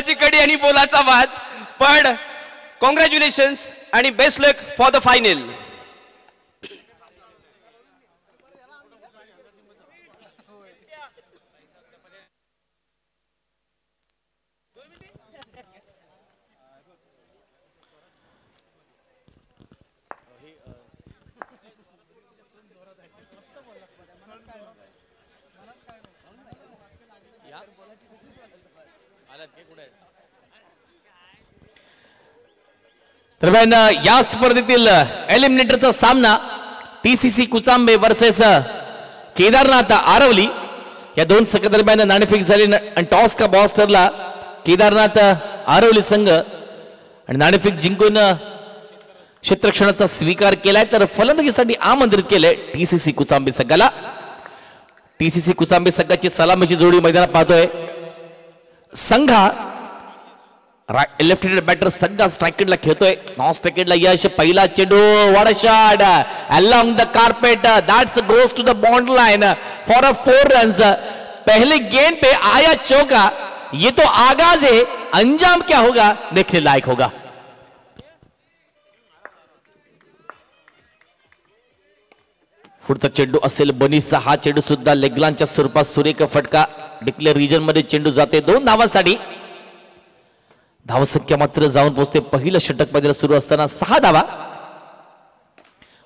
बोलाची कडी आणि बोलाचा वाद. पण कॉंग्रॅच्युलेशन्स आणि best luck for the final. दरम्यान या स्पर्धेतील एलिमिनेटरचा सामना टीसीसी कुचांबे वर्सेस केदारनाथ आरवली या दोन संघ दरम्यान नाणेफेक झाली आणि टॉस का बॉस ठरला केदारनाथ आरवली संघ आणि नाणेफेक जिंकून क्षेत्ररक्षणाचा स्वीकार केलाय तर फलंदाजीसाठी आमंत्रित केले टीसीसी कुचांबे संघाला. टीसीसी कुचांबे संघाची सलामीची जोडी मैदानात पाहतोय. संघा लेफ्ट हँडेड बॅटर संघा स्ट्राइकेडला खेळतोय. नॉन स्ट्राइकेडला यश पहिला चेंडू what a shot along the carpet that's goes to the bound line for a 4 runs. पहले गेंद पे आया चौका. ये तो आगाज है, अंजाम क्या होगा देखने लायक होगा. पुढचा चेंडू असेल बनीचा. हा चेंडू सुद्धा लेगलांच्या स्वरूपात सुरेख फटका. डिक्लेअर रिजन मध्ये चेंडू जाते 2 धावांसाठी. धावसंख्या मात्र जाऊन पोहोचते पहिलं षटक मध्ये सुरू असताना 6 धावा.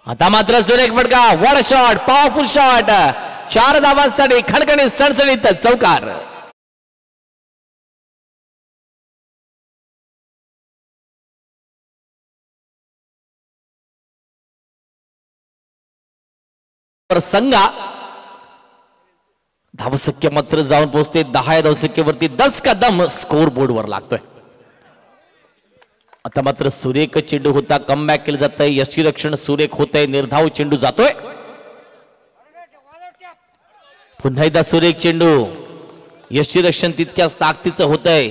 आता मात्र सुरेख फटका. What a shot, powerful shot. 4 धावांसाठी खणखणीत सणसणीत चौकार. संघा धावसंख्या मात्र जाऊन पोहोचते 10 या धावसंख्येवरती. 10 का दम स्कोर बोर्ड वर लागतोय. आता मात्र सुरेख चेंडू होता. कमबॅक केलं जात आहे. यष्टीरक्षण सुरेख होत आहे. निर्धाव चेंडू जातोय. पुन्हा एकदा सुरेख चेंडू. यष्टीरक्षण तितक्याच ताकदीचं होत आहे.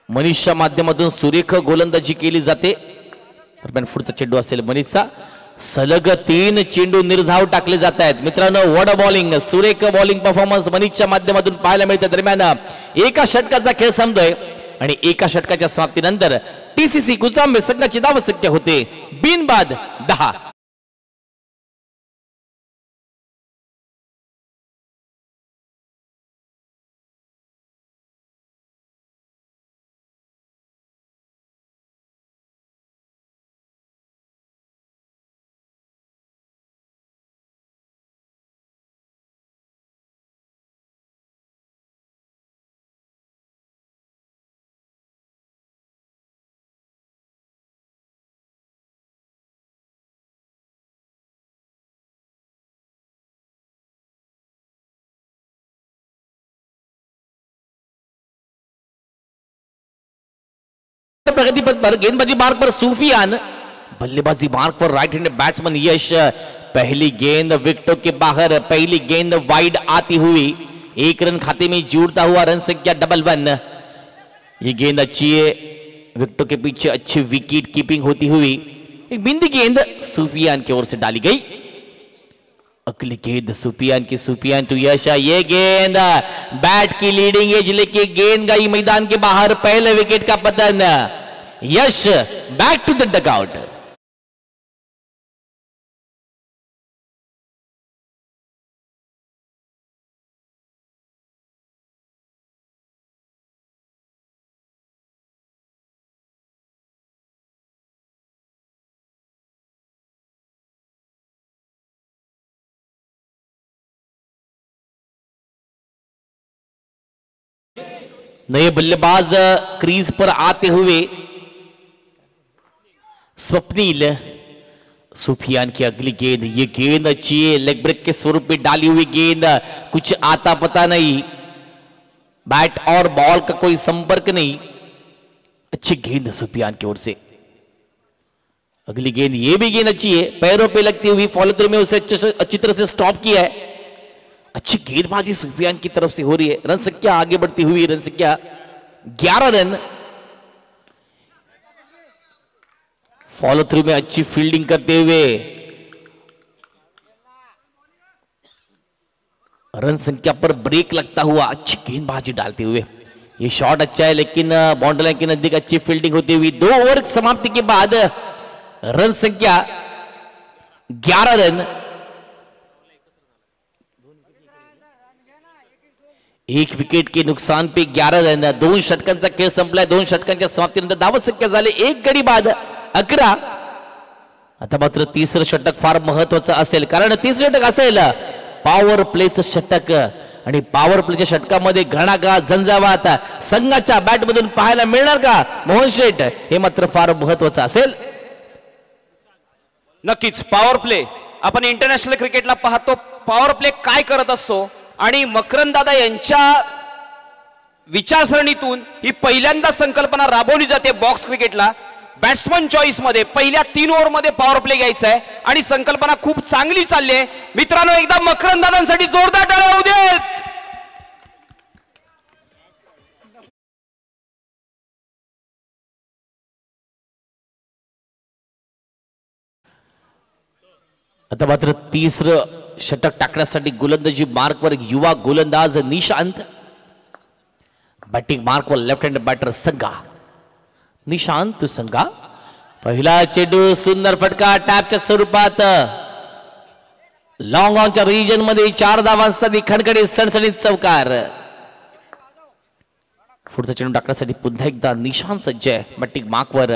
मनीषच्या माध्यमातून सुरेख गोलंदाजी केली जाते. दरम्यान पुढचा चेंडू असेल मनीषचा. सलग 3 चेंडू निर्धाव टाकले जात आहेत. मित्रांनो वॉट अ बॉलिंग. सुरेख बॉलिंग परफॉर्मन्स मनीषच्या माध्यमातून पाहायला मिळते. दरम्यान एका षटकाचा खेळ संपतोय आणि एका षटकाच्या समाप्तीनंतर टीसीसी कुचांबे संघाची धावसंख्या होते बिनबाद 10. प्रगति पथ पर गेंदबाजी मार्ग पर सूफियान. बल्लेबाजी मार्ग पर राइट हैंड बैट्समैन यश. पहली गेंद विकेटों के बाहर. पहली गेंद वाइड आती हुई 1 रन खाते में जुड़ता हुआ रन संख्या 11. ये गेंद अच्छी है. विकेटों के पीछे अच्छी विकेट कीपिंग होती हुई एक बिंदी गेंद सूफियान की ओर से डाली गई. अगली गेंद सूफियान की. सूफियान टू यश. ये गेंद बैट की लीडिंग एज लेके गेंद गई मैदान के बाहर. पहले विकेट का पतन. यश बैक टू द डगआउट. नए बल्लेबाज क्रीज पर आते हुए स्वप्निल. सूफियान की अगली गेंद. ये गेंद अच्छी है. लेग ब्रेक के स्वरूप में डाली हुई गेंद. कुछ आता पता नहीं. बैट और बॉल का कोई संपर्क नहीं. अच्छी गेंद सूफियान की ओर से. अगली गेंद. ये भी गेंद अच्छी है. पैरों पे लगती हुई फॉलो थ्रू में उसे अच्छी तरह से स्टॉप किया है. अच्छी गेंदबाजी सूफियान की तरफ से हो रही है. रन संख्या आगे बढ़ती हुई. रन संख्या 11 रन. फॉलो थ्रू में अच्छी फील्डिंग करते हुए रन संख्या पर ब्रेक लगता हुआ अच्छी गेंदबाजी डालते हुए ये शॉट अच्छा है लेकिन बाउंड्री लाइन के नजदीक अच्छी फील्डिंग होती हुई 2 ओवर समाप्ति के बाद रन संख्या 11 रन। एक विकेट के नुकसान पे 11 रन। 2 षटकांचा खेळ संपलाय। 2 षटकांच्या समाप्तीनंतर धाव संख्या झाली 1 गडी बाद 11। आता मात्र तिसरं षटक फार महत्वाचं असेल कारण तिसरं षटक असेल पॉवर प्लेचं षटक आणि पॉवर प्लेच्या षटकामध्ये घणाघात झंझावात संघाच्या बॅट मधून पाहायला मिळणार का मोहन शेठ, हे मात्र फार महत्वाचं असेल। नक्कीच पॉवर प्ले आपण इंटरनॅशनल क्रिकेटला पाहतो, पॉवर प्ले काय करत असतो आणि मकरंद दादा यांच्या विचारसरणीतून ही पहिल्यांदा संकल्पना राबवली जाते बॉक्स क्रिकेटला। बॅट्समन चॉईस मध्ये पहिल्या 3 ओव्हर मध्ये पॉवर प्ले घ्यायचा आहे आणि संकल्पना खूप चांगली चालली आहे मित्रांनो। एकदा मकरंद दादांसाठी जोरदार टाळ्या होऊ देत। आता मात्र तिसरं षटक टाकण्यासाठी गोलंदाजी मार्कवर युवा गोलंदाज निशांत, बॅटिंग मार्कवर left hand batter Sangha. Nishant संघा पहिला चेंडू सुंदर फटका टॅपच्या स्वरूपात लॉंग ऑनच्या रिजन मध्ये 4 धावांसाठी खणखणीत सणसणीत चौकार। पुढचा चेंडू टाकण्यासाठी पुन्हा एकदा निशांत सज्ज आहे बॅटिंग मार्कवर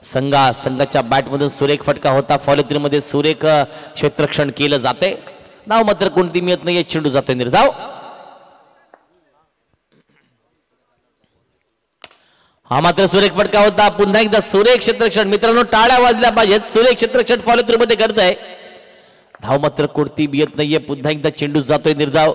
संघा। संघाच्या बॅट मधून सुरेख फटका होता, फॉलो थ्रू मध्ये सुरेख क्षेत्ररक्षण केलं जाते, नाव मात्र कोणती मिळत नाहीये, चेंडू जातोय निर्धाव। हा मात्र सुरेख फटका होता, पुन्हा एकदा सुरेख क्षेत्ररक्षण। मित्रांनो टाळ्या वाजल्या पाहिजेत, सुरेख क्षेत्ररक्षण फॉलो थ्रू मध्ये करत आहे, धाव मात्र कोणती मिळत नाहीये, पुन्हा एकदा चेंडू जातोय निर्धाव।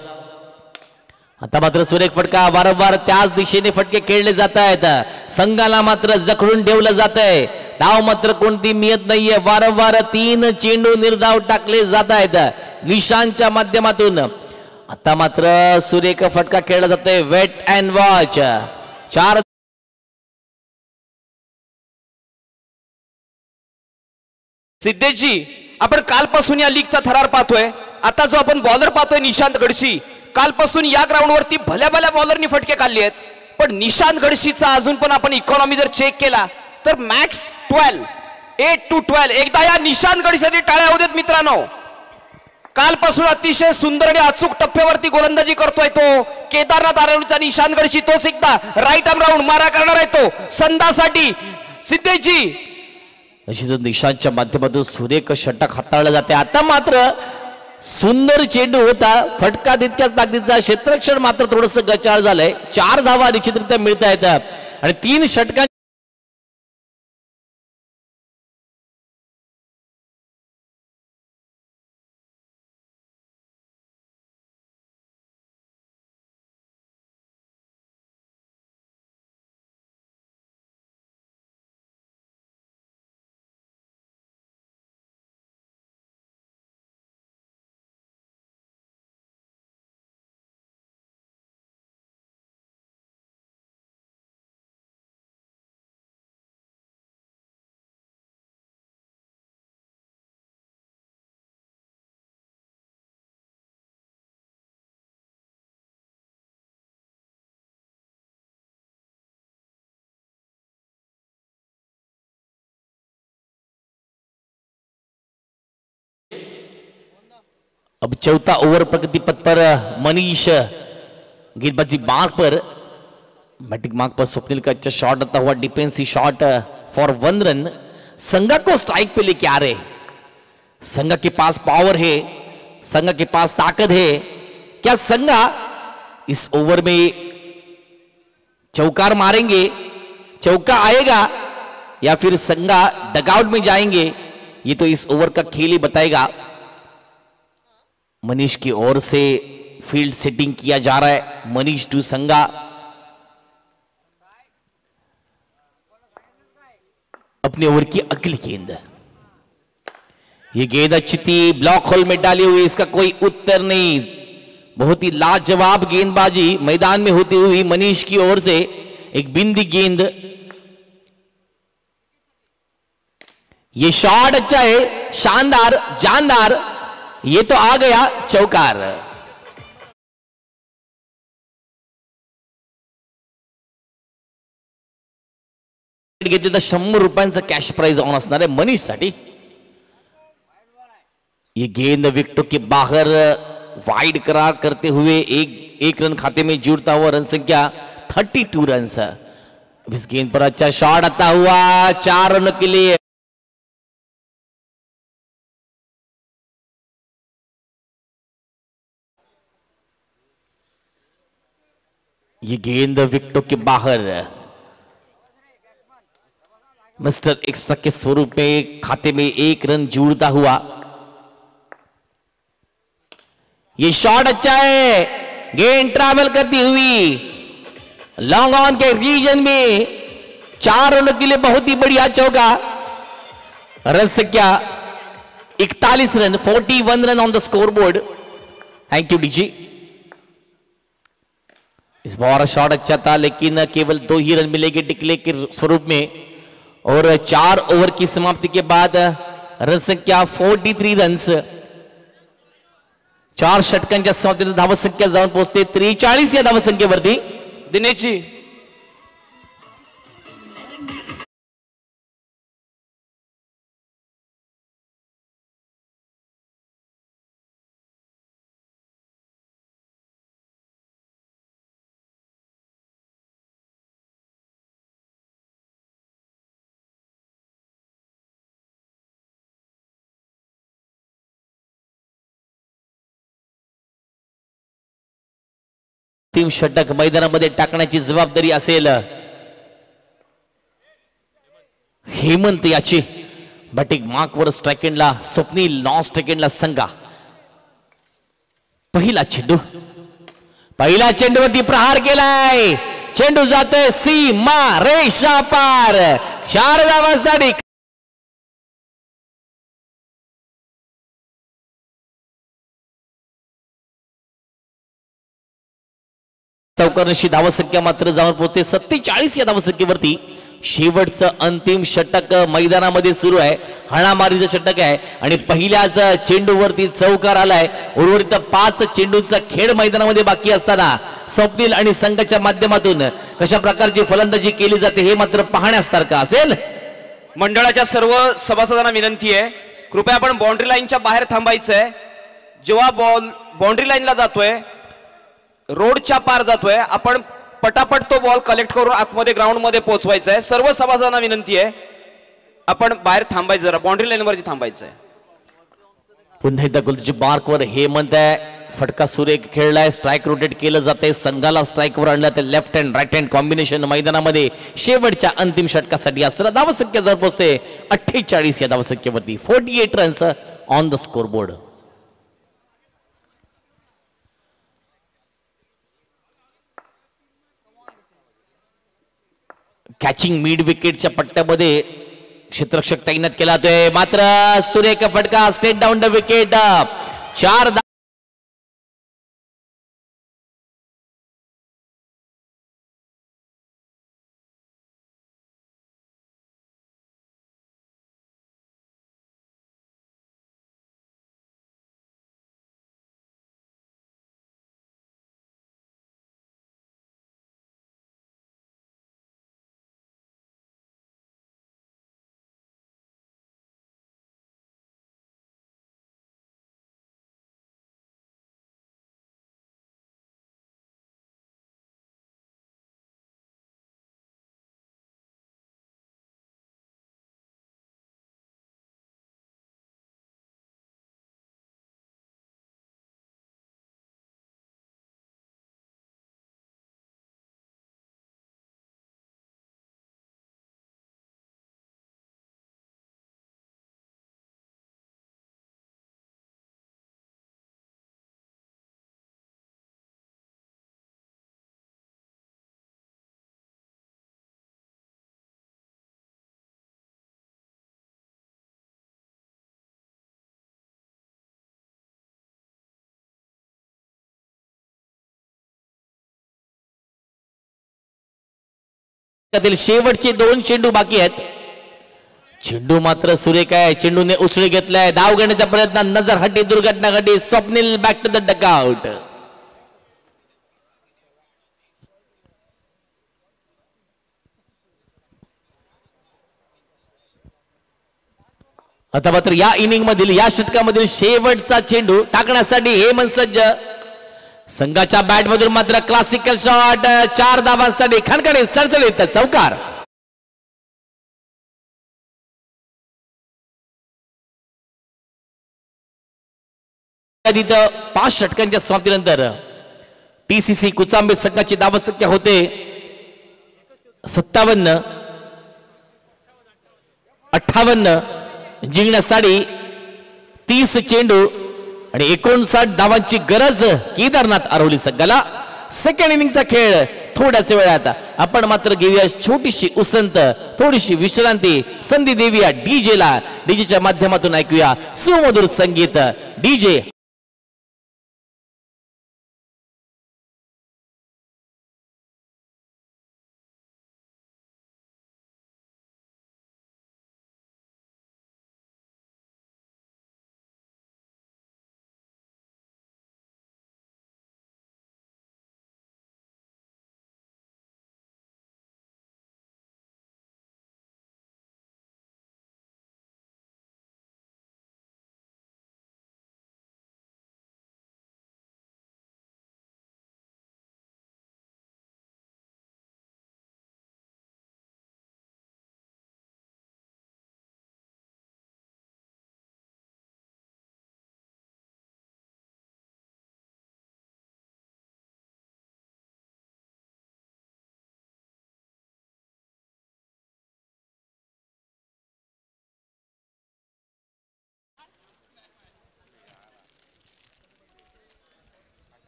आता मात्र सुरेख फटका, वारंवार त्याच दिशेने फटके खेळले जात आहेत, संघाला मात्र जखडून ठेवलं जात आहे, धाव मात्र कोणती मिळत नाहीये, वारंवार 3 चेंडू निर्धाव टाकले जात आहेत निशांतच्या माध्यमातून। आता मात्र सुरेख फटका खेळला जातोय, वेट अँड वॉच। 4 सिद्धेशजी आपण कालपासून या लीगचा थरार पाहतोय, आता जो आपण बॉलर पाहतोय निशांत गडशी, कालपासून या ग्राउंडवरती भल्या भल्या बॉलरनी फटके काढले आहेत, पण निशांत गडशीचा अजून पण आपण इकॉनॉमी जर चेक केला तर मॅक्स 12 8 to 12। एकदा या निशांत गडशीसाठी टाळ्या होऊ देत मित्रांनो। कालपासून अतिशय सुंदर आणि अचूक टप्प्यावरती गोलंदाजी करतोय तो केदारनाथ आरवलीचा निशांत गडशी, तोच एकदा राईट आर्म राऊंड मारा करणार आहे तो संधासाठी। सिद्धेशजी निश्चितच निशांतच्या माध्यमातून सुरेख षटक हाताळलं जाते। आता मात्र सुंदर चेंडू होता, फटका तितक्याच ताकदीचा, क्षेत्ररक्षण मात्र थोडस गचाळ झालंय, 4 धावा निश्चितरित्या मिळत आहेत आणि 3 षटकां अब 4था ओवर प्रगति पथ पर मनीष गेंदबाजी मार्क पर, बैटिंग मार्क पर स्वप्निल का अच्छा शॉट आता हुआ, डिफेंसिव शॉट फॉर 1 रन। संघा को स्ट्राइक पे लेके आ रहे, संघा के पास पावर है, संघा के पास ताकत है, क्या संघा इस ओवर में चौकार मारेंगे, चौका आएगा या फिर संघा डगआउट में जाएंगे, ये तो इस ओवर का खेल ही बताएगा। मनीष की ओर से फील्ड सेटिंग किया जा रहा है, मनीष टू संघा। अपने ओवर की अगली गेंद, ये गेंद अच्छी थी, ब्लॉक होल में डाली हुई, इसका कोई उत्तर नहीं, बहुत ही लाजवाब गेंदबाजी मैदान में होती हुई मनीष की ओर से, एक बिंदी गेंद, ये शॉट अच्छा है, शानदार जानदार, ये तो आ गया चौकार। घेतली तर 100 रुपयांचं कॅश प्राइज ऑन असणार आहे मनीष साठी. ये गेंद विकेटों के बाहर वाइड करार करते हुए एक रन खाते में जुड़ता हुआ रन संख्या 32 रन. इस गेंद पर अच्छा शॉट आता हुआ 4 रनों के लिए. ये गेंद विकेटों के बाहर मिस्टर एक्स्ट्रा के स्वरूप में खाते में 1 रन जुड़ता हुआ. ये शॉट अच्छा है. गेंद ट्रैवल करती हुई लॉन्ग ऑन के रीजन में 4 रनों के लिए बहुत ही बढ़िया चौका. रन संख्या 41 run, 41 run on the score board. Thank you DG. इस बार शॉट अच्छा था लेकिन केवल 2 ही रन मिलेंगे डिक्ले के स्वरूप में. और 4 ओवर की समाप्ति के बाद रन संख्या 43 रन. 4 षटकांच्या समाप्तीने धावसंख्या जाऊन पोहोचते 43 या धावसंख्येवरती. दिनेशजी अंतिम षटक मैदानामध्ये टाकण्याची जबाबदारी असेल हेमंत याची. बॅटिंग मार्कवर स्ट्राइकेंडला स्वप्नील, नॉन स्ट्राइकेंडला संघा. पहिला चेंडूवरती प्रहार केलाय. चेंडू जातोय सीमा रेषा पार. 4 धावांसाठी चौकारशी धावसंख्या मात्र जाऊन पोहोचते 47 या धावसंख्येवरती. शेवटचं अंतिम षटक मैदानामध्ये सुरू आहे. हाणामारीचं षटक आहे आणि पहिल्याच चेंडूवरती चौकार आलाय. उर्वरित 5 चेंडूंचा खेळ मैदानामध्ये बाकी असताना स्वप्नील आणि संघाच्या माध्यमातून कशा प्रकारची फलंदाजी केली जाते हे मात्र पाहण्यासारखं असेल. मंडळाच्या सर्व सभासदांना विनंती आहे, कृपया आपण बाउंड्री लाईनच्या बाहेर थांबायचंय. जेव्हा बॉल बाउंड्री लाईनला जातोय, रोडच्या पार जातोय, आपण पटापट तो बॉल कलेक्ट करून आतमध्ये ग्राउंड मध्ये पोहोचवायचा आहे. सर्व सभासदांना विनंती आहे, आपण बाहेर थांबायचं, जरा बाउंड्री लाईन वरती थांबायचंय. पुन्हा एकदा गोलची मार्कवर हेमंत आहे. फटका सुरेख खेळलाय. स्ट्राइक रोटेट केलं जाते. संघाला स्ट्राइकवर आणलं ते left hand right hand combination मैदानामध्ये शेवटच्या अंतिम षटकासाठी असताना धावसंख्या जर पोहोचते 48 या धावसंख्येवरती. 48 runs on the scoreboard. Catching mid विकेटच्या पट्ट्यामध्ये क्षेत्ररक्षक तैनात केला जातोय. मात्र सुरेख फटका स्ट्रेट डाऊन द विकेट. 4 शेवटचे 2 चेंडू बाकी आहेत. चेंडू मात्र सुरेख आहे. चेंडूने उसळी घेतलाय. धाव घेण्याचा प्रयत्न, नजर हटी, दुर्घटना घडली. Swapnil back to the dugout. आता मात्र या इनिंग मधील या षटकामधील शेवटचा चेंडू टाकण्यासाठी हेमंत सज्ज संघाच्या बॅट मधून मात्र क्लासिकल शॉट 4 धावांसाठी खणखणीत सळसळीत चौकार. तिथं 5 षटकांच्या समाप्तीनंतर टीसीसी कुचांबे संघाची धावसंख्या होते 57. 58 जिंकण्यासाठी 30 चेंडू आणि 59 धावांची गरज केदारनाथ आरवली संघाला. सेकंड इनिंगचा खेळ थोड्याच वेळात आपण मात्र घेऊया छोटीशी उसंत, थोडीशी विश्रांती, संधी देऊया डीजेला. डीजेच्या माध्यमातून ऐकूया सुमधुर संगीत. डीजे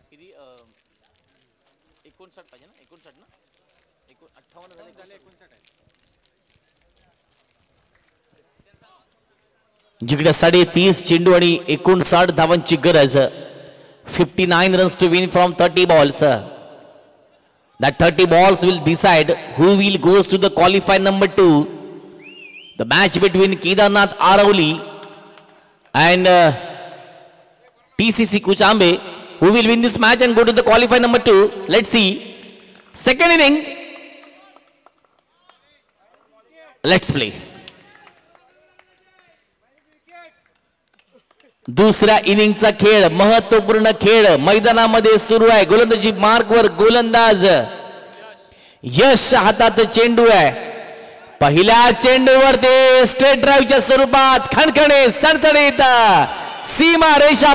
किती 59 पाहिजे ना 59 ना 58 झाले 59 जिकडे 30.5 चेंडू आणि 59 धावांची गरज. 59 runs to win from 30 balls. That 30 balls will decide who will goes to the qualifier number 2. The match between Kedarnath Aravali and TCC Kuchambe. Who will win this match and go to the qualifier number 2? Let's see. Second inning. Let's play. दुसऱ्या इनिंगचा खेळ, महत्वपूर्ण खेळ मैदानामध्ये सुरू आहे. गोलंदाजी मार्कवर गोलंदाज यश हातात चेंडू आहे. पहिल्या चेंडूवर ते स्ट्रेट ड्राईव्हच्या स्वरूपात खणखणे सणसणीत सीमा रेषा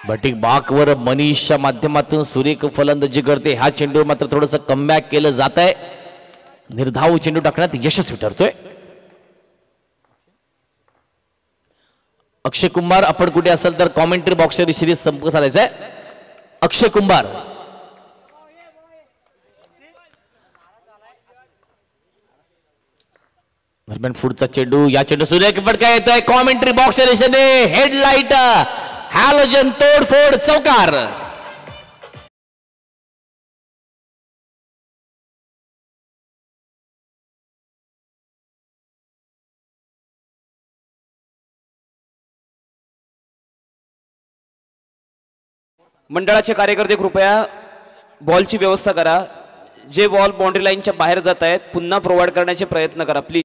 बटिक बाकवर मनीषच्या माध्यमातून सुरेख फलंदाजी करते. हा चेंडू मात्र थोडस कमबॅक केलं जात आहे. निर्धाव चेंडू टाकण्यात यशस्वी ठरतोय. अक्षय कुंभार आपण कुठे असेल तर कॉमेंट्री बॉक्सवर सिरीज संपर्क साधायचा आहे. अक्षय कुंभार दरम्यान पुढचा चेंडू, या चेंडू सुरेख फटका येत आहे. कॉमेंट्री बॉक्स रेषेने हेडलाइट हॅलोजन तोडफोड चौकार. मंडळाचे कार्यकर्ते कृपया बॉलची व्यवस्था करा. जे बॉल बाउंड्री लाईनच्या बाहेर जात आहेत पुन्हा प्रोव्हाइड करण्याचे प्रयत्न करा प्लीज.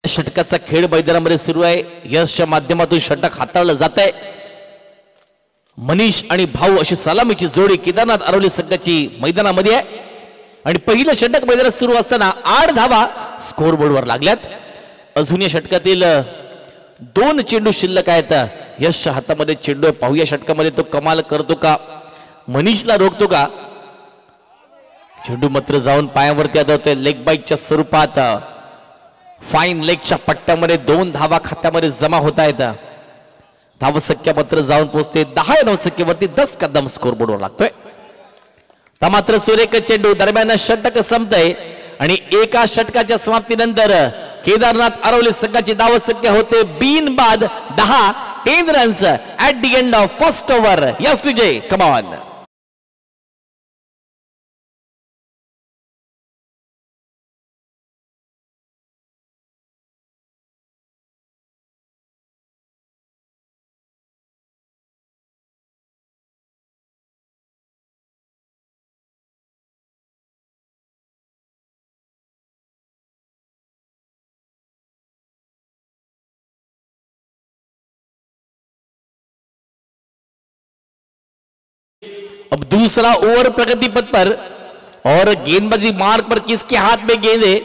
षटकाचा खेळ मैदानामध्ये सुरू आहे. यशच्या माध्यमातून षटक हाताळलं जात आहे. मनीष आणि भाऊ अशी सलामीची जोडी केदारनाथ आरवली संघाची मैदानामध्ये आहे. आणि पहिलं षटक मैदानात सुरू असताना 8 धावा स्कोरबोर्डवर लागल्यात. अजून या षटकातील 2 चेंडू शिल्लक आहेत. यशच्या हातामध्ये चेंडू आहे. पाहूया षटकामध्ये तो कमाल करतो का, मनीषला रोखतो का. चेंडू मात्र जाऊन पायावरती आदळतोय लेग बाईकच्या स्वरूपात. फाईन लेगच्या पट्ट्यामध्ये 2 धावा खात्यामध्ये जमा होत आहेत. धावसंख्या मात्र जाऊन पोहोचते 10 धावसंख्येवरती 10 कदम स्कोरबोर्डवर लागतोय. मात्र सुरेख चेंडू दरम्यान षटक संपतंय आणि एका षटकाच्या समाप्तीनंतर केदारनाथ आरवली संघाची धावसंख्या होते बिनबाद 10 runs at the end of first over. Yes तुझे कम ऑन. अब दूसरा ओवर प्रगति पथ पर और गेंदबाजी मार्ग पर किसके हाथ में गेंद है?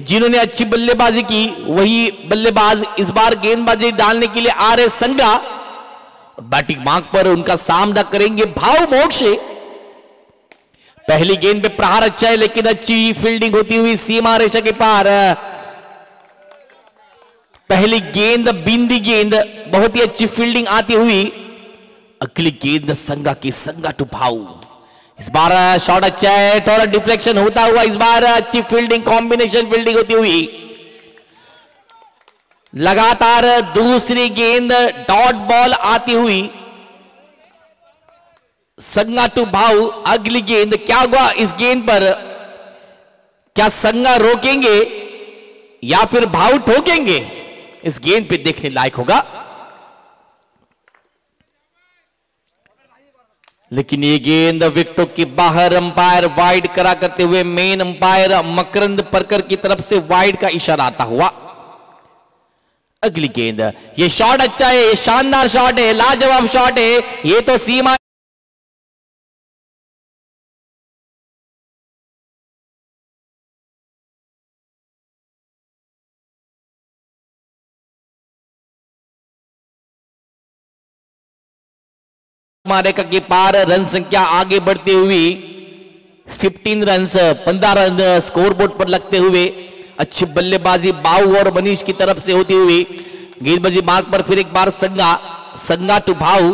जिन्होंने अच्छी बल्लेबाजी की वही बल्लेबाज इस बार गेंदबाजी डालने के लिए आ रहे संगा। बैटिंग मार्ग पर उनका सामना करेंगे भाव मोक्षे। पहली गेंद पे प्रहार अच्छा है लेकिन अच्छी फील्डिंग होती हुई सीमा रेखा के पार। पहली गेंद बिंदी गेंद, बहुत ही अच्छी फील्डिंग आती हुई। अगली गेंद संगा की, संगा टू भाव। इस बार शॉट अच्छा है, थोड़ा डिफ्लेक्शन होता हुआ इस बार अच्छी फील्डिंग, कॉम्बिनेशन फील्डिंग होती हुई। लगातार दूसरी गेंद डॉट बॉल आती हुई, संगा टू भाव। अगली गेंद क्या हुआ इस गेंद पर? क्या संगा रोकेंगे या फिर भाव ठोकेंगे? इस गेंद पे देखने लायक होगा। लेकिन ये गेंद विकेटों के बाहर, अंपायर वाइड करा करते हुए मेन अंपायर मकरंद परकर की तरफ से वाइड का इशारा आता हुआ। अगली गेंद, ये शॉट अच्छा है, ये शानदार शॉट है, लाजवाब शॉट है। ये तो सीमा रेखा के पार। रन संख्या आगे बढ़ती हुई 15 रन, 15 रन स्कोर बोर्ड पर लगते हुए। अच्छी बल्लेबाजी बाऊ और मनीष की तरफ से होती हुई। गेंदबाजी मार्ग पर फिर एक बार संगा, संगा टू भाव।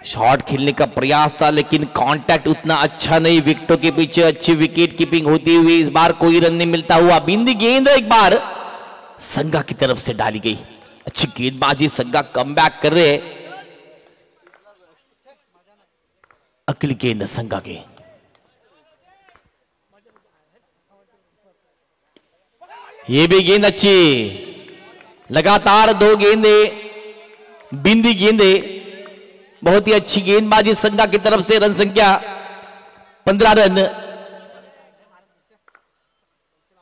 शॉट खेलने का प्रयास था लेकिन कांटेक्ट उतना अच्छा नहीं। विकेटों के पीछे अच्छी विकेट कीपिंग होती हुई इस बार कोई रन नहीं मिलता हुआ। बिंदी गेंद एक बार संगा की तरफ से डाली गई। अच्छी गेंदबाजी, संगा कमबैक कर रहे। अगली गेंद संगा के, ये भी गेंद अच्छी। लगातार 2 गेंदे, बिंदी गेंदे, बहुत ही अच्छी गेंदबाजी संगा की तरफ से। रन संख्या 15 रन।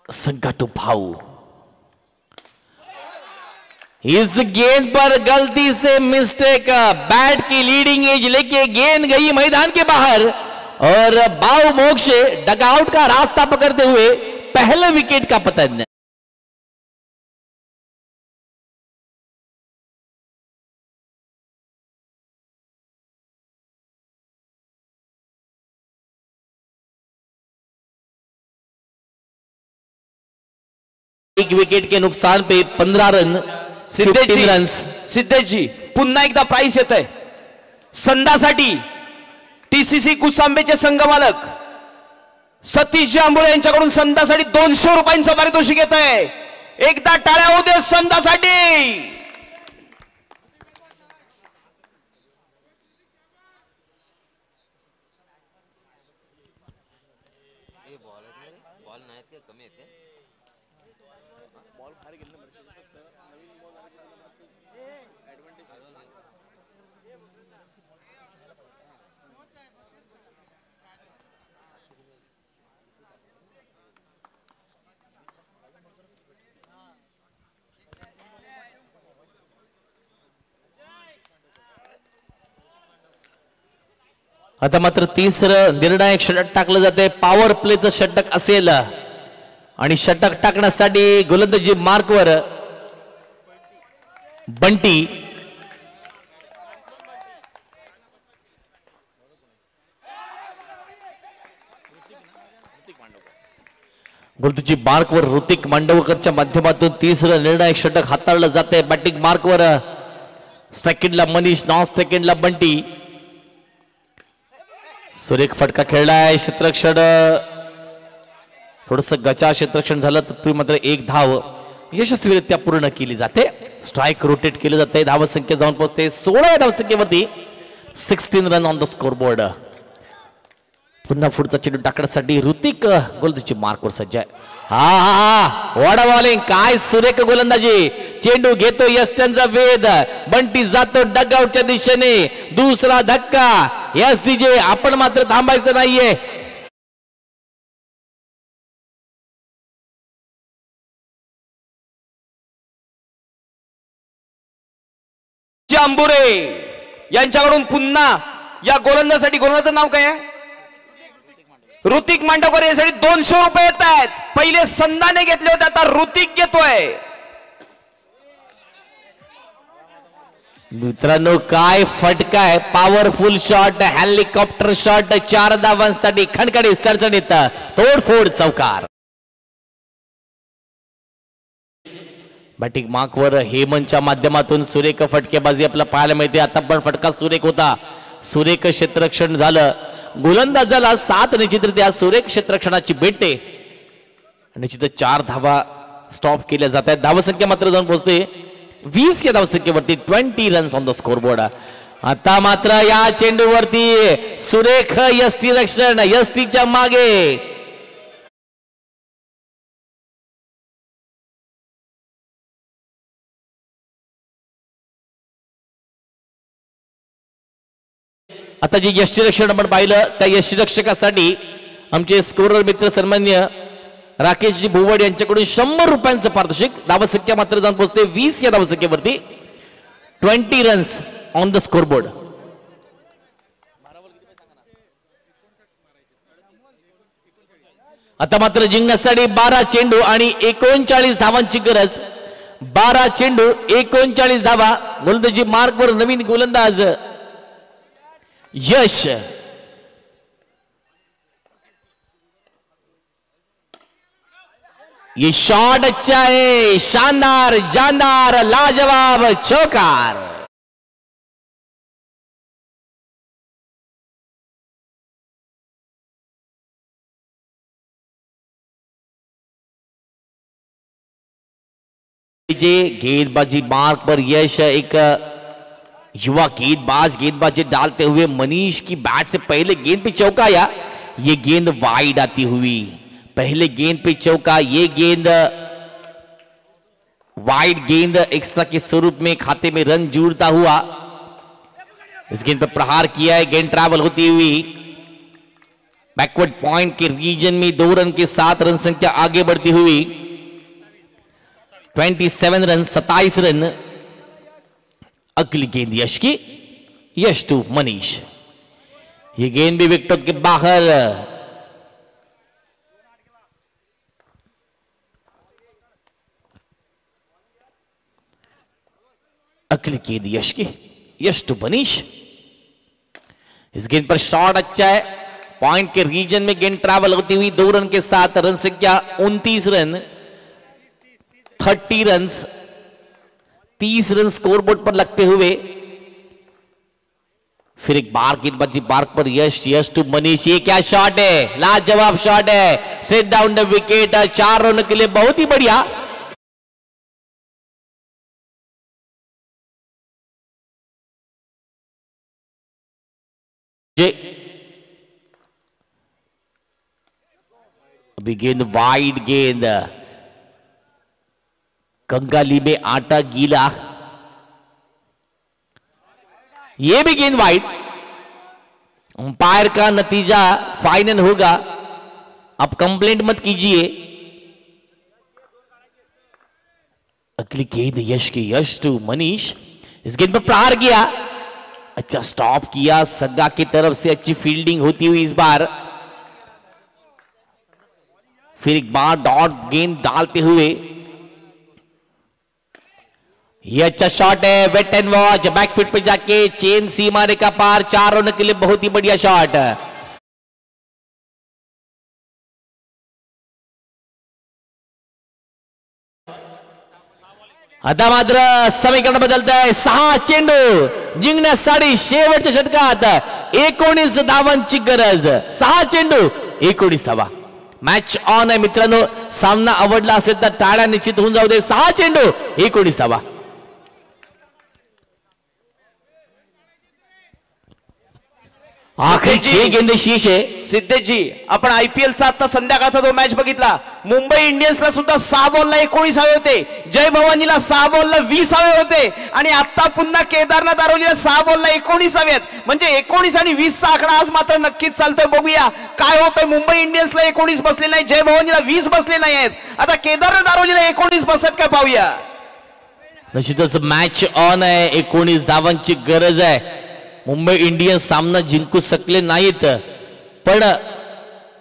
संगा टू भाव। इस गेंद पर गलती से मिस्टेक, बैट की लीडिंग एज लेके गेंद गई मैदान के बाहर और भाव मोक्ष डगआउट का रास्ता पकड़ते हुए पहले विकेट का पतन। एक विकेट के नुकसान पे 15 रन, 15 रन। सिद्धेशजी पुन्हा एकदा प्राइस येत आहे संघासाठी। टीसीसी कुसांबेचे संघमालक सतीश आंबोळे यांच्याकडून संघासाठी 200 रुपयांचं पारितोषिक येत आहे। एकदा टाळ्या होऊ दे संघासाठी। आता मात्र तिसरं निर्णायक षटक टाकलं जाते। पॉवर प्लेचं षटक असेल आणि षटक टाकण्यासाठी गोलंदाजी मार्कवर बंटी। गोलंदाजी मार्कवर ऋतिक मांडवकरच्या माध्यमातून तिसरं निर्णायक षटक हाताळलं जाते। बॅटिंग मार्कवर सेकंडला मनीष, नॉन सेकंडला बंटी। सुरेख फटका खेळलाय, क्षेत्ररक्षण थोडस गचा क्षेत्ररक्षण झालं तत्पूर्वी मात्र एक धाव यशस्वीरित्या पूर्ण केली जाते। स्ट्राइक रोटेट केले जाते, धाव संख्या जाऊन पोहोचते 16 धाव संख्येवरती। 16 run on the score board. पुन्हा पुढचा चेंडू टाकण्यासाठी ऋतिक गोलंदाजी मार्कवर सज्ज आहे। हा वॉडा बॉलिंग, काय सुरेख गोलंदाजी। चेंडू घेतो यष्ट्यांचा वेध, बंटी जातो डगआउटच्या दिशेने। दुसरा धक्का, यस डीजे आपण मात्र थांबायचं नाहीये। आंबुरे यांच्याकडून पुन्हा या गोलंदाजाचं नाव काय आहे? ऋतिक मांडवकर यासाठी 200 रुपये येत आहेत. पहिले संदाने घेतले होते, आता ऋतिक घेतोय. मित्रांनो काय फटका आहे, पॉवरफुल शॉट, हेलिकॉप्टर शॉट, 4 धावांसाठी खणखणीत सरचणीत तोडफोड चौकार. बॅटिंग मार्कवर हेमंतच्या माध्यमातून सुरेख फटकेबाजी आपल्याला पाहायला मिळते. आता पण फटका सुरेख होता, सुरेख क्षेत्ररक्षण झालं. गोलंदाजाला 7 निश्चितरित्या सुरेख क्षेत्ररक्षणाची भेटते. निश्चित 4 धावा स्टॉप केल्या जात आहेत. धावसंख्या मात्र जाऊन पोहोचते 20 या धावसंख्येवरती. 20 रन्स ऑन द स्कोरबोर्ड. आता मात्र या चेंडूवरती सुरेख यष्टी रक्षण, यष्टीच्या मागे आता जे यष्टीरक्षण आपण पाहिलं त्या यष्टीरक्षकासाठी आमचे स्कोरर मित्र सन्मान्य राकेशजी भुवड यांच्याकडून 100 रुपयांचं पारितोषिक. धावसंख्या मात्र जाऊन पोहोचते 20 या धावसंख्येवरती. 20 रन्स ऑन द स्कोरबोर्ड. आता मात्र जिंकण्यासाठी 12 चेंडू आणि 39 धावांची गरज. 12 चेंडू 39 धावा. गोलंदाजी मार्कवर नवीन गोलंदाज यश. ये शॉट अच्छा है, शानदार, जानदार, लाजवाब चौकार. गेंदबाजी मार्क पर यश एक युवा गेंदबाजी डालते हुए मनीष की बैट से पहले गेंद पे चौका आया. ये गेंद वाइड आती हुई, पहले गेंद पे चौका, ये गेंद वाइड गेंद एक्स्ट्रा के स्वरूप में खाते में रन जुड़ता हुआ. इस गेंद पर प्रहार किया है, गेंद ट्रैवल होती हुई बैकवर्ड पॉइंट के रीजन में 2 रन के साथ रन संख्या आगे बढ़ती हुई. 27 रन, 27 रन. अगली गेंद यश की, यश टू मनीष. ये गेंद भी विकेट के बाहर. अगली गेंद यश की, यश टू मनीष. इस गेंद पर शॉट अच्छा है, पॉइंट के रीजन में गेंद ट्रैवल होती हुई 2 रन के साथ रन संख्या 29 रन. 30 रन, 30 रन स्कोरबोर्ड पर लगते हुए. फिर एक बार गेंदबाजी बार्क पर यश, यश टू मनीष. ये क्या शॉट है, लाजवाब शॉट है, स्ट्रेट डाउन द विकेट. 4 रनों के लिए बहुत ही बढ़िया. अभी गेंद वाइड गेंद, कंगाली में आटा गीला. ये भी गेंद वाइड. अंपायर का नतीजा फाइनल होगा, आप कंप्लेंट मत कीजिए. अगली गेंद यश की, यश टू मनीष. इस गेंद पर प्रहार किया, अच्छा स्टॉप किया. सग्गा की तरफ से अच्छी फील्डिंग होती हुई इस बार. फिर एक बार डॉट गेंद डालते हुए. ये अच्छा शॉट है, वेट एंड वॉच, बैकफुट पे जाके चेन सीमा रेखा पार. 4 रनों के लिए बहुत ही बढ़िया शॉट. आता मात्र समीकरण बदलत आहे. 6 चेंडू जिंकण्यासाठी शेवटच्या षटकात 19 धावांची गरज. 6 चेंडू 19 धावा. मॅच ऑन आहे मित्रांनो. सामना आवडला असेल तर टाळ्या निश्चित होऊन जाऊ दे. 6 चेंडू 19 धावा. आखरी 6 गेंदे शेष आहे. सिद्धेशजी, आपण आयपीएलचा आता संध्याकाळचा जो मॅच बघितला, मुंबई इंडियन्सला सुद्धा 6 बॉलला 19 हवे होते, जय भवानीला 6 बॉलला 20 हवे होते, आणि आता पुन्हा केदारनाथ आरोलीला 6 बॉलला 19 हवेत. म्हणजे 19 आणि 20 चा आकडा आज मात्र नक्कीच चालतोय. बघूया काय होतंय. मुंबई इंडियन्सला 19 बसले नाही, जय भवानीला 20 बसले नाही आहेत. आता केदारनाथ आरोलीला 19 बसत काय पाहूया. निश्चितच मॅच ऑन आहे. 19 धावांची गरज आहे. मुंबई इंडियन्स सामना जिंकू शकले नाहीत, पण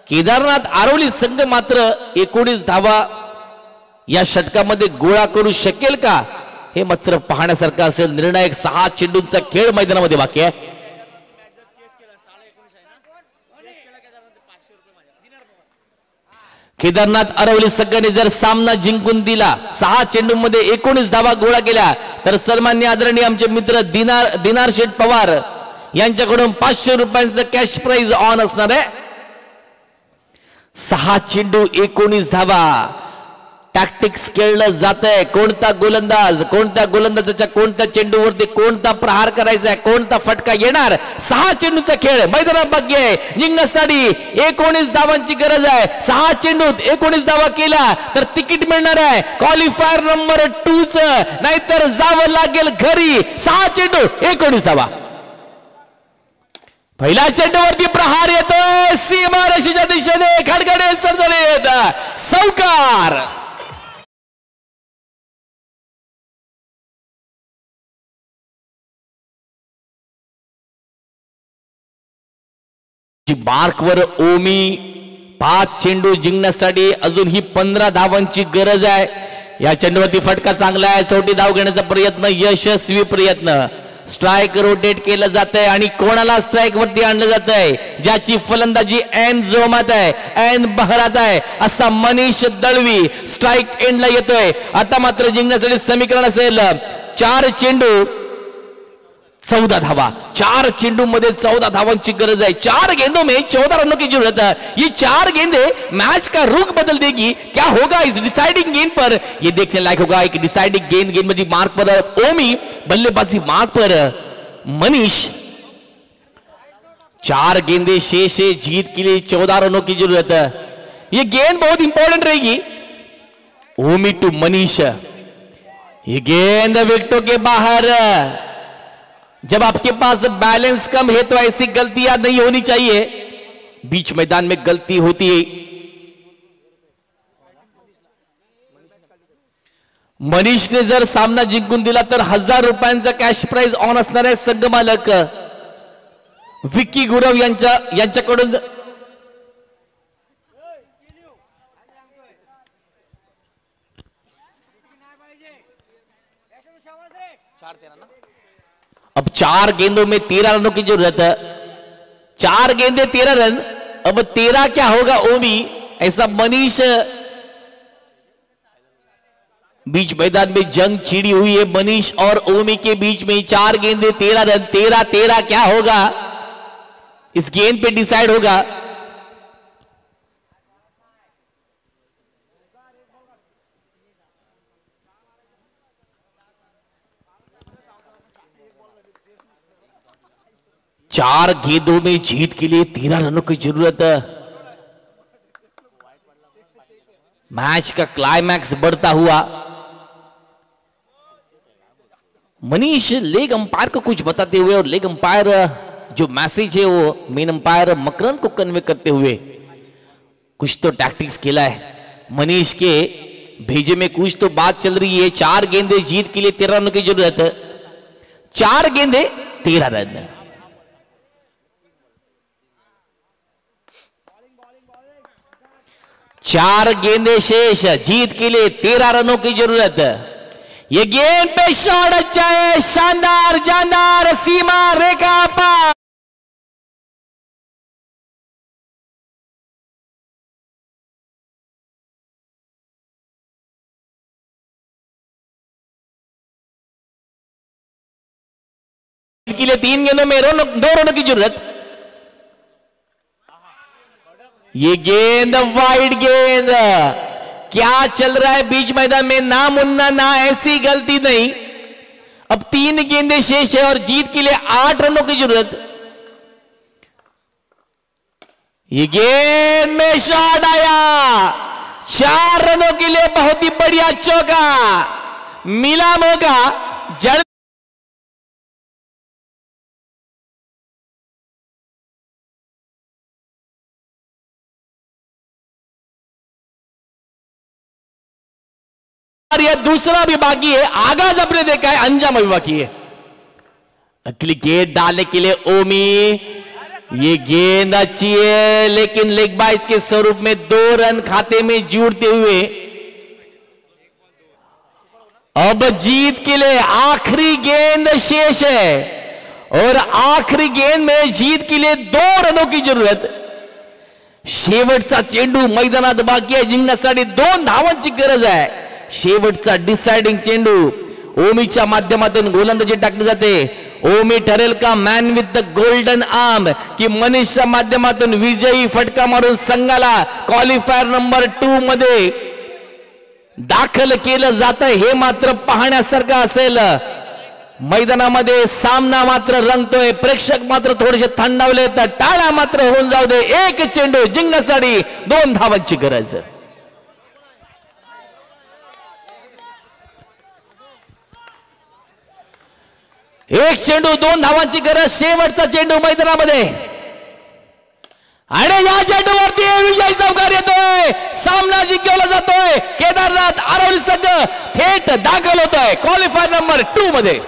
केदारनाथ आरवली संघ मात्र 19 धावा या षटकामध्ये गोळा करू शकेल का, हे मात्र पाहण्यासारखं असेल. निर्णायक 6 चेंडूंचा खेळ मैदानामध्ये बाकी आहे. केदारनाथ आरवली संघाने जर सामना जिंकून दिला, 6 चेंडूंमध्ये 19 धावा गोळा केल्या, तर सन्माननीय आदरणीय आमचे मित्र दिनार शेठ पवार यांच्याकडून 500 रुपयांचं कॅश प्राइज ऑन असणार आहे. 6 चेंडू 19 धावा. टॅक्टिक्स खेळलं जात आहे. कोणत्या गोलंदाजाच्या कोणत्या चेंडूवरती कोणता प्रहार करायचा आहे, कोणता फटका येणार. 6 चेंडूचा खेळ मैदानात बाकी आहे. जिंकण्यासाठी 19 धावांची गरज आहे. 6 चेंडूत 19 धावा केल्या तर तिकीट मिळणार आहे क्वालिफायर नंबर 2 च, नाहीतर जावं लागेल घरी. 6 चेंडू 19 धावा. पहिल्या चेंडूवरती प्रहार येतोय सीमारेषेच्या दिशेने. खडखडे सरजलेत सौकार. मार्कवर ओमी. 5 चेंडू जिंकण्यासाठी अजून ही 15 धावांची गरज आहे. या चेंडूवरती फटका चांगला आहे. चौथी धाव घेण्याचा प्रयत्न, यशस्वी प्रयत्न. स्ट्राइक रोटेट केलं जात आहे आणि कोणाला स्ट्राइक वरती आणलं जात आहे, ज्याची फलंदाजी ऐन जोमात आहे, ऐन बहरात आहे, असा मनीष दळवी स्ट्राइक एंडला येतोय. आता मात्र जिंकण्यासाठी समीकरण असेल 4 चेंडू 14 धावा. 4 चेंडू मध्ये 14 धावांची गरज है. 4 गेंदों में 14 रनों की जरूरत है. ये 4 गेंदे मैच का रुख बदल देगी. क्या होगा इस डिसाइडिंग गेंद पर, ये देखने लायक होगा. एक डिसाइडिंग गेंद मध्ये मार्क पर ओमी, बल्लेबाजी मार्क पर मनीष. 4 गेंदे शेष है. जीत के लिए 14 रनों की जरूरत है. ये गेंद बहुत इंपॉर्टेंट रहेगी. ओमी टू मनीष. ये गेंद विकेटों के बाहर. जब आपके पास बैलेंस कम है तो ऐसी गलतियां नहीं होनी चाहिए. बीच मैदान में गलती होती है. मनीषने जर सामना जिंकून दिला तर 1000 रुपयांचा कॅश प्राइज ऑन असणार आहे. संघ मालक विक्की गुरव यांच्याकडून अब 4 गेंदों में 13 रनों की जरूरत है. 4 गेंदे 13 रन. अब 13 क्या होगा ओमी, ऐसा मनीष. बीच मैदान में जंग छिड़ी हुई है मनीष और ओमी के बीच में. 4 गेंदे 13 रन. 13 क्या होगा इस गेंद पे डिसाइड होगा. चार गेंदों में जीत के लिए 13 रनों की जरूरत है. मैच का क्लाइमैक्स बढ़ता हुआ. मनीष लेग अंपायर को कुछ बताते हुए और लेग अंपायर जो मैसेज है वो मेन अंपायर मकरंद को कन्वे करते हुए कुछ तो टैक्टिक्स खेला है. मनीष के भेजे में कुछ तो बात चल रही है. 4 गेंदे जीत के लिए 13 रनों की जरूरत है. 4 गेंदे 13 रन. चार गेंदे शेष. जीत के लिए 13 रनों की जरूरत है. ये गेंद पे शॉट अच्छा है. शानदार जानदार सीमा रेखा पार. के लिए 3 गेंदों में 2 रनों की जरूरत. ये गेंद वाइड गेंद. क्या चल रहा है बीच मैदान में, ना मुन्ना ना ऐसी गलती नहीं. अब 3 गेंदे शेष है और जीत के लिए 8 रनों की जरूरत. ये गेंद में शॉट आया. 4 रनों के लिए बहुत ही बढ़िया चौका मिला. मौका जड़ यह दूसरा भी बाकी है. आगाज अपने देखा है, अंजाम अभी बाकी है. अगली गेंद डालने के लिए ओमी, ये गेंद अच्छी है लेकिन लेग बाइज के स्वरूप में 2 रन खाते में जोड़ते हुए अब जीत के लिए आखिरी गेंद शेष है और आखिरी गेंद में जीत के लिए 2 रनों की जरूरत. शेवटचा चेंडू मैदानात बाकी आहे, जिंकण्यासाठी 2 धावांची गरज आहे. शेवटचा डिसाइडिंग चेंडू ओमीच्या माध्यमातून गोलंदाजी टाकली जाते. ओमी ठरेल का man with the golden arm की मनीषच्या माध्यमातून विजयी फटका मारून संघाला क्वालिफायर नंबर 2 मध्ये दाखल केलं जातं हे मात्र पाहण्यासारखं असेल. मैदानामध्ये सामना मात्र रंगतोय, प्रेक्षक मात्र थोडेसे थंडावले तर टाळ्या मात्र होऊन जाऊ दे. एक चेंडू जिंकण्यासाठी 2 धावांची गरज. एक चेंडू 2 धावांची गरज. शेवटचा चेंडू मैदानामध्ये आणि या चेंडूवरती विजय चौकार येतोय. सामना जिंकवला जातोय. केदारनाथ आरवली संघ थेट दाखल होतोय क्वालिफायर नंबर 2 मध्ये.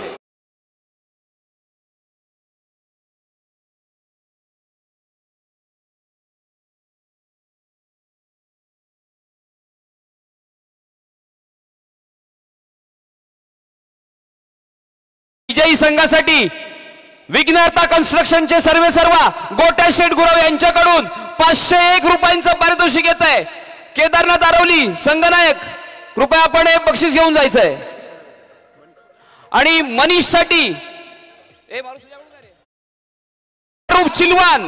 विजयी संघासाठी विघ्नहर्ता कन्स्ट्रक्शनचे सर्वेसर्वा गोट्या शेठ गुरव यांच्याकडून 501 रुपयांचं पारितोषिक येत आहे. केदारनाथ आरवली संघनायक, कृपया आपण हे बक्षीस घेऊन जायचंय. आणि मनीष साठी चिलवान